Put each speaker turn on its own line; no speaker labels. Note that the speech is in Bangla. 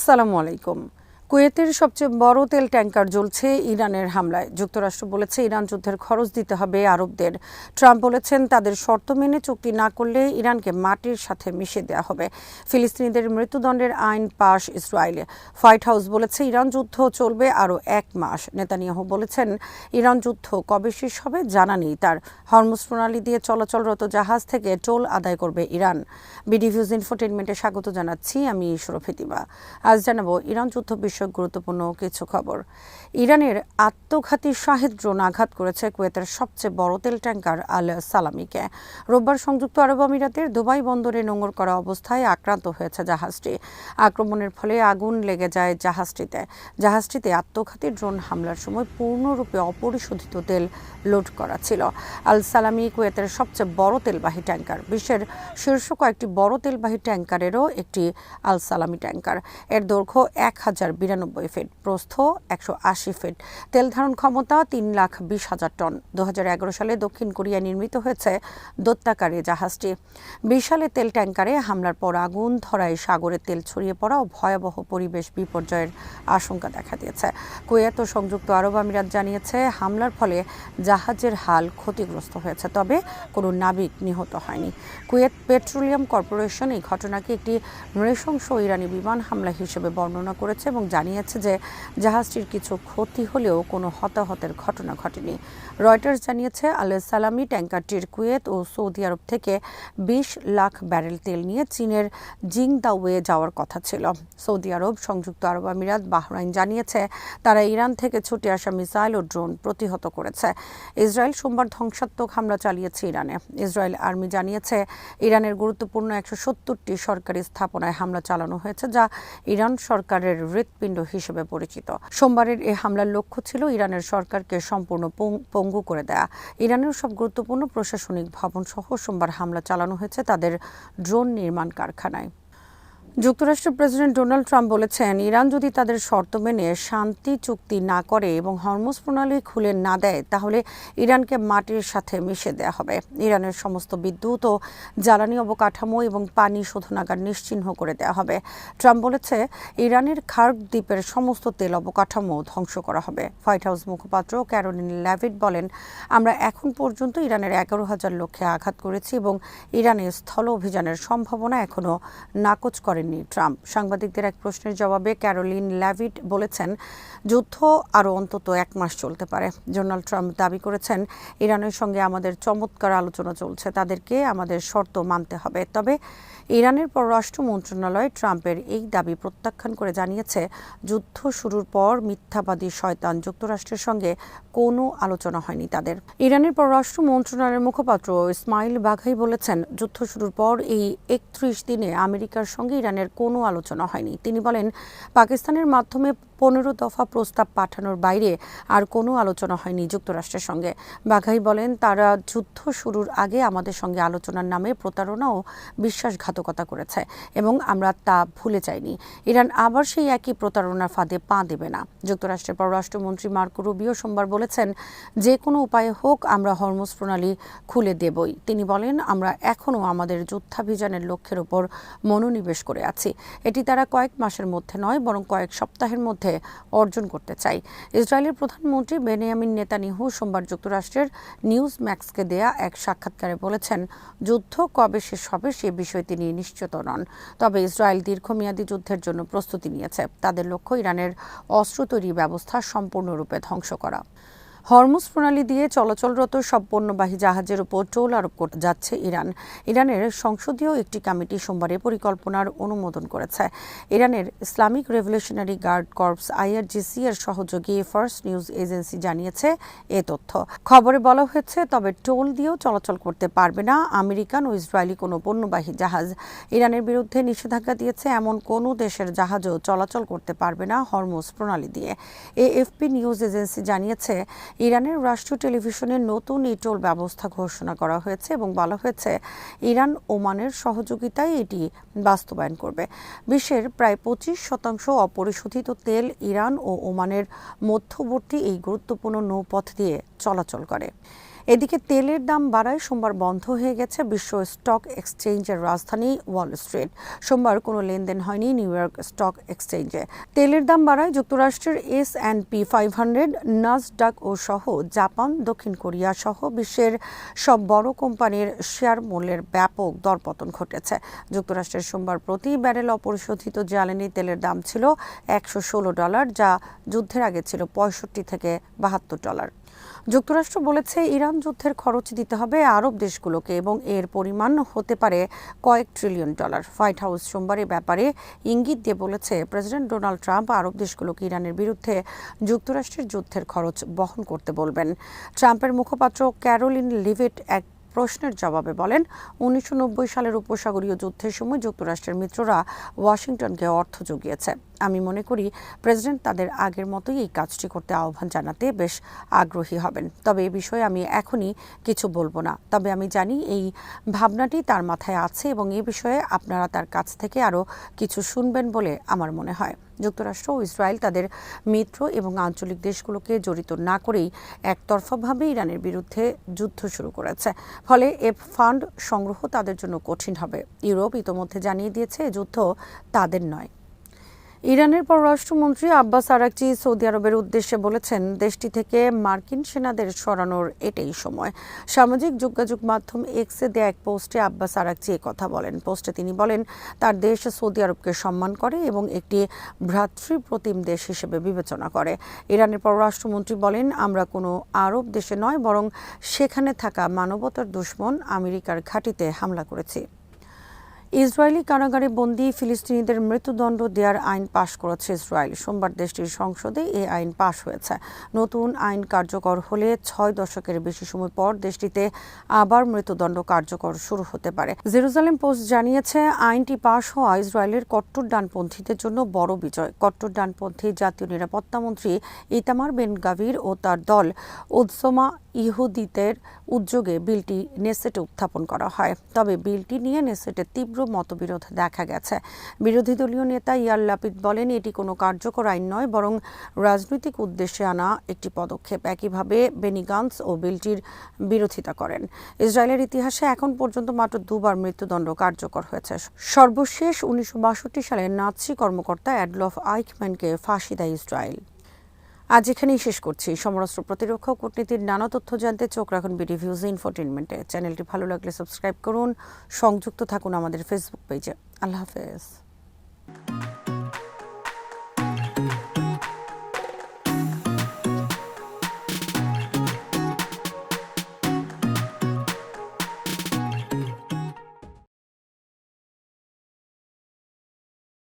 আসসালামু আলাইকুম। কুয়েতের সবচেয়ে বড় তেল ট্যাঙ্কার জ্বলছে ইরানের হামলায়। যুক্তরাষ্ট্র বলেছে ইরান যুদ্ধের খরচ দিতে হবে আরবদের। ট্রাম্প বলেছেন তাদের শর্ত মেনে চুক্তি না করলে ইরানকে মাটির সাথে মিশিয়ে দেওয়া হবে। ফিলিস্তিনিদের মৃত্যুদণ্ডের আইন পাশ ইসরায়েলে। হোয়াইট হাউস বলেছে ইরান যুদ্ধ চলবে আরও ১ মাস। নেতানিয়াহু বলেছেন ইরান যুদ্ধ কবে শেষ হবে জানা নেই তার। হরমুজ প্রণালী দিয়ে চলাচলরত জাহাজ থেকে টোল আদায় করবে ইরান। বিডিভিউজ ইনফোটেইনমেন্টে স্বাগত জানাচ্ছি, আমি শরফিতিবা। আজ জানাবো ইরান যুদ্ধ বিষয়ক গুরুত্বপূর্ণ কিছু খবর। ইরানের আত্মঘাতী শাহেদ ড্রোন আঘাত করেছে কুয়েতের সবচেয়ে বড় তেল ট্যাঙ্কার আল সালামিকে। রোববার সংযুক্ত আরব আমিরাতের দুবাই বন্দরে নোঙর করা অবস্থায় আক্রান্ত হয়েছে জাহাজটি। আক্রমণের ফলে আগুন লেগে যায় জাহাজটিতে আত্মঘাতী ড্রোন হামলার সময় পূর্ণরূপে অপরিশোধিত তেল লোড করা ছিল। আল সালামি কুয়েতের সবচেয়ে বড় তেলবাহী ট্যাঙ্কার। বিশ্বের শীর্ষ কয়েকটি বড় তেলবাহী ট্যাঙ্কারেরও একটি আল সালামি ট্যাঙ্কার। এর দৈর্ঘ্য ১,০৯২ ফিট, প্রস্থ ১৮০ ফিট, তেল ধারণ ক্ষমতা ৩,২০,০০০ টন। ২০১১ সালে দক্ষিণ কোরিয়ায় নির্মিত হয়েছে দৈত্যাকারী জাহাজটি। বিশাল তেল ট্যাঙ্কারে হামলার পর আগুন ধরায় সাগরে তেল ছড়িয়ে পড়া ও ভয়াবহ পরিবেশ বিপর্যয়ের আশঙ্কা দেখা দিয়েছে। কুয়েত ও সংযুক্ত আরব আমিরাত জানিয়েছে হামলার ফলে জাহাজের হাল ক্ষতিগ্রস্ত হয়েছে, তবে কোনো নাবিক নিহত হয়নি। কুয়েত পেট্রোলিয়াম কর্পোরেশন এই ঘটনাকে একটি নৃশংস ইরানি বিমান হামলা হিসেবে বর্ণনা করেছে এবং জানিয়েছে যে জাহাজটির কিছু ক্ষতি হলেও কোনো হতাহতের ঘটনা ঘটেনি। রয়টার্স জানিয়েছে আল সালামি ট্যাঙ্কারটির কুয়েত ও সৌদি আরব থেকে ২০ লাখ ব্যারেল তেল নিয়ে চীনের জিংদাওয়ে যাওয়ার কথা ছিল। সৌদি আরব, সংযুক্ত আরব আমিরাত, বাহরাইন জানিয়েছে তারা ইরান থেকে ছুটে আসা মিসাইল ও ড্রোন প্রতিহত করেছে। ইসরায়েল সোমবার ধ্বংসাত্মক হামলা চালিয়েছে ইরানে। ইসরায়েল আর্মি জানিয়েছে ইরানের গুরুত্বপূর্ণ ১৭০টি সরকারি স্থাপনায় হামলা চালানো হয়েছে, যা ইরান সরকারের হৃৎপিণ্ড হিসেবে পরিচিত। সোমবারের এই হামলার লক্ষ্য ছিল ইরানের সরকারকে সম্পূর্ণ পঙ্গু করে দেয়া। ইরানের সব গুরুত্বপূর্ণ প্রশাসনিক ভবন সহ সোমবার হামলা চালানো হয়েছে তাদের ড্রোন নির্মাণ কারখানায়। যুক্তরাষ্ট্রের প্রেসিডেন্ট ডোনাল্ড ট্রাম্প বলেছেন ইরান যদি তাদের শর্ত মেনে শান্তি চুক্তি না করে এবং হরমুজ প্রণালী খুলে না দেয় তাহলে ইরানকে মাটির সাথে মিশে দেওয়া হবে। ইরানের সমস্ত বিদ্যুৎ ও জ্বালানি অবকাঠামো এবং পানি শোধনাগার নিশ্চিহ্ন করে দেওয়া হবে। ট্রাম্প বলেছে ইরানের খার্গ দ্বীপের সমস্ত তেল অবকাঠামো ধ্বংস করা হবে। হোয়াইট হাউস মুখপাত্র ক্যারোলিন লেভিট বলেন, আমরা এখন পর্যন্ত ইরানের ১১,০০০ লক্ষ্যে আঘাত করেছি এবং ইরানের স্থল অভিযানের সম্ভাবনা এখনও নাকচ করেননি ট্রাম্প। সাংবাদিকদের এক প্রশ্নের জবাবে ক্যারোলিন লেভিট বলেছেন যুদ্ধ আরও অন্তত ১ মাস চলতে পারে। ডোনাল্ড ট্রাম্প দাবি করেছেন ইরানের সঙ্গে আমাদের চমৎকার আলোচনা চলছে, তাদেরকে আমাদের শর্ত মানতে হবে। তবে ইরানের পররাষ্ট্র মন্ত্রণালয় ট্রাম্পের এই দাবি প্রত্যাখ্যান করে জানিয়েছে যুদ্ধ শুরুর পর মিথ্যাবাদী শয়তান যুক্তরাষ্ট্রের সঙ্গে কোনো আলোচনা হয়নি তাদের। ইরানের পররাষ্ট্র মন্ত্রণালয়ের মুখপাত্র ইসমাইল বাঘাই বলেছেন যুদ্ধ শুরুর পর এই ৩১ দিনে আমেরিকার সঙ্গে ইরানের কোনো আলোচনা হয়নি। তিনি বলেন পাকিস্তানের মাধ্যমে ১৫ দফা প্রস্তাব পাঠানোর বাইরে আর কোনো আলোচনা হয়নি যুক্তরাষ্ট্রের সঙ্গে। বাঘাই বলেন তারা যুদ্ধ শুরুর আগে আমাদের সঙ্গে আলোচনার নামে প্রতারণা ও বিশ্বাসঘাতকতা করেছে এবং আমরা তা ভুলে যাইনি। ইরান আবার সেই একই প্রতারণার ফাঁদে পা দেবে না। যুক্তরাষ্ট্রের পররাষ্ট্রমন্ত্রী মার্কো রুবিও সোমবার বলেছেন যে কোনো উপায়ে হোক আমরা হরমুজ প্রণালী খুলে দেবই। তিনি বলেন আমরা এখনও আমাদের যুদ্ধাভিযানের লক্ষ্যের উপর মনোনিবেশ করে আছি। এটি তারা কয়েক মাসের মধ্যে নয় বরং কয়েক সপ্তাহের মধ্যে অর্জন করতে চাই। ইসরায়েলের প্রধানমন্ত্রী বেনিয়ামিন নেতানিয়াহু সোমবার যুক্তরাষ্ট্রের নিউজ ম্যাক্সকে দেয়া এক সাক্ষাৎকারে বলেছেন যুদ্ধ কবে শেষ হবে সে বিষয়ে তিনি নিশ্চিত নন। তবে ইসরায়েল দীর্ঘমেয়াদী যুদ্ধের জন্য প্রস্তুতি নিয়েছে। তাদের লক্ষ্য ইরানের অস্ত্র তৈরি ব্যবস্থা সম্পূর্ণরূপে ধ্বংস করা। হরমুজ প্রণালী দিয়ে চলাচলরত সব পণ্যবাহী জাহাজের উপর টোল আরোপ করতে যাচ্ছে ইরান। ইরানের সংসদীয় একটি কমিটি সোমবার পরিকল্পনার অনুমোদন করেছে। ইরানের Islamic Revolutionary Guard Corps IRGC এর সহযোগী ফার্স্ট নিউজ এজেন্সি জানিয়েছে এ তথ্য। খবরে বলা হয়েছে তবে টোল দিয়েও চলাচল করতে পারবে না আমেরিকান ও ইসরায়েলি কোনো পণ্যবাহী জাহাজ। ইরানের বিরুদ্ধে নিষেধাজ্ঞা দিয়েছে এমন কোনো দেশের জাহাজও চলাচল করতে পারবে না হরমুজ প্রণালী দিয়ে। AFP নিউজ এজেন্সি জানিয়েছে ইরানের রাষ্ট্রীয় টেলিভিশনে নতুন এই টোল ব্যবস্থা ঘোষণা করা হয়েছে এবং বলা হয়েছে ইরান ওমানের সহযোগিতায় এটি বাস্তবায়ন করবে। বিশ্বের প্রায় 25% অপরিশোধিত তেল ইরান ও ওমানের মধ্যবর্তী এই গুরুত্বপূর্ণ নৌপথ দিয়ে চলাচল করে। এদিকে তেলের দাম বাড়ায় সোমবার বন্ধ হয়ে গেছে বিশ্ব স্টক এক্সচেঞ্জের রাজধানী ওয়াল স্ট্রিট। সোমবার কোনো লেনদেন হয়নি নিউ ইয়র্ক স্টক এক্সচেঞ্জে। তেলের দাম বাড়ায় যুক্তরাষ্ট্রের S&P 500, নাসডাক ও সহ জাপান, দক্ষিণ কোরিয়া সহ বিশ্বের সব বড় কোম্পানির শেয়ার মূল্যের ব্যাপক দরপতন ঘটেছে। যুক্তরাষ্ট্রের সোমবার প্রতি ব্যারেল অপরিশোধিত জ্বালানি তেলের দাম ছিল $116, যা যুদ্ধের আগে ছিল $65 থেকে $72। যুক্তরাষ্ট্র বলেছে ইরান যুদ্ধের খরচ দিতে হবে আরব দেশগুলোকে এবং এর পরিমাণ হতে পারে কয়েক ট্রিলিয়ন ডলার। হোয়াইট হাউস সোমবার এ ব্যাপারে ইঙ্গিত দিয়ে বলেছে প্রেসিডেন্ট ডোনাল্ড ট্রাম্প আরব দেশগুলোকে ইরানের বিরুদ্ধে যুক্তরাষ্ট্রের যুদ্ধের খরচ বহন করতে বলবেন। ট্রাম্পের মুখপাত্র ক্যারোলিন লিভিট এক প্রশ্নের জবাবে বলেন, 1990 সালের উপসাগরীয় যুদ্ধের সময় যুক্তরাষ্ট্রের মিত্ররা ওয়াশিংটনকে অর্থ জুগিয়েছে। আমি মনে করি প্রেসিডেন্ট তাদের আগের মতোই এই কাজটি করতে আহ্বান জানাতে বেশ আগ্রহী হবেন। তবে এ বিষয়ে আমি এখনই কিছু বলবো না। তবে আমি জানি এই ভাবনাটি তার মাথায় আছে এবং এ বিষয়ে আপনারা তার কাছ থেকে আরও কিছু শুনবেন বলে আমার মনে হয়। যুক্তরাষ্ট্র ও ইসরায়েল তাদের মিত্র এবং আঞ্চলিক দেশগুলোকে জড়িত না করেই একতরফাভাবে ইরানের বিরুদ্ধে যুদ্ধ শুরু করেছে। ফলে এ ফান্ড সংগ্রহ তাদের জন্য কঠিন হবে। ইউরোপ ইতোমধ্যে জানিয়ে দিয়েছে এ যুদ্ধ তাদের নয়। ইরানের পররাষ্ট্রমন্ত্রী আব্বাস আরাকচি সৌদি আরবের উদ্দেশ্যে বলেছেন, দেশটি থেকে মার্কিন সেনাদের সরানোর এটাই সময়। সামাজিক যোগাযোগ মাধ্যম এক্সে দেয়া এক পোস্টে আব্বাস আরাকচি কথা বলেন। পোস্টে তিনি বলেন, তার দেশ সৌদি আরবকে সম্মান করে এবং একটি ভ্রাতৃপ্রতিম দেশ হিসেবে বিবেচনা করে। ইরানের পররাষ্ট্রমন্ত্রী বলেন, আমরা কোনো আরব দেশে নয় বরং সেখানে থাকা মানবতার দুশমন আমেরিকার ঘাঁটিতে হামলা করেছি। ইসরায়েলি কারাগারে বন্দী ফিলিস্তিনিদের মৃত্যুদণ্ড দেওয়ার আইন পাশ করেছে ইসরায়েল। সোমবার দেশটির সংসদে এই আইন পাশ হয়েছে। নতুন আইন কার্যকর হলে 6 দশকের বেশি সময় পর দেশটিতে আবার মৃত্যুদণ্ড কার্যকর শুরু হতে পারে। জেরুজালেম পোস্ট জানিয়েছে, আইনটি পাশ হওয়া ইসরায়েলের কট্টর ডানপন্থীদের জন্য বড় বিজয়। কট্টর ডানপন্থী জাতীয় নিরাপত্তা মন্ত্রী ইতামার বেন গাভির ও তার দল ওৎসমা ইহুদিদের উদ্যোগে বিলটি নেসেটে উত্থাপন করা হয়। তবে বিলটি নিয়ে নেসেটে তীব্র মতবিরোধ দেখা গেছে। বিরোধী দলীয় নেতা ইয়ার লাপিদ বলেন, এটি কোনো কার্যকর আইন নয় বরং রাজনৈতিক উদ্দেশ্যে আনা একটি পদক্ষেপ। একইভাবে বেনি গান্টজ ও বিলটির বিরোধিতা করেন। ইসরায়েলের ইতিহাসে এখন পর্যন্ত মাত্র 2 বার মৃত্যুদণ্ড কার্যকর হয়েছে। সর্বশেষ 1962 সালে নাৎসি কর্মকর্তা অ্যাডলফ আইখম্যানকে ফাঁসি দেয় ইসরায়েল। আজ এখানেই শেষ করছি। সমরাস্ত্র প্রতিরক্ষা ও কূটনীতির নানা তথ্য জানতে চোখ রাখুন বিডি ভিউজ ইনফোটেইনমেন্টে। চ্যানেলটি ভালো লাগলে সাবস্ক্রাইব করুন, সংযুক্ত থাকুন আমাদের ফেসবুক পেজে। আল্লাহ হাফেজ।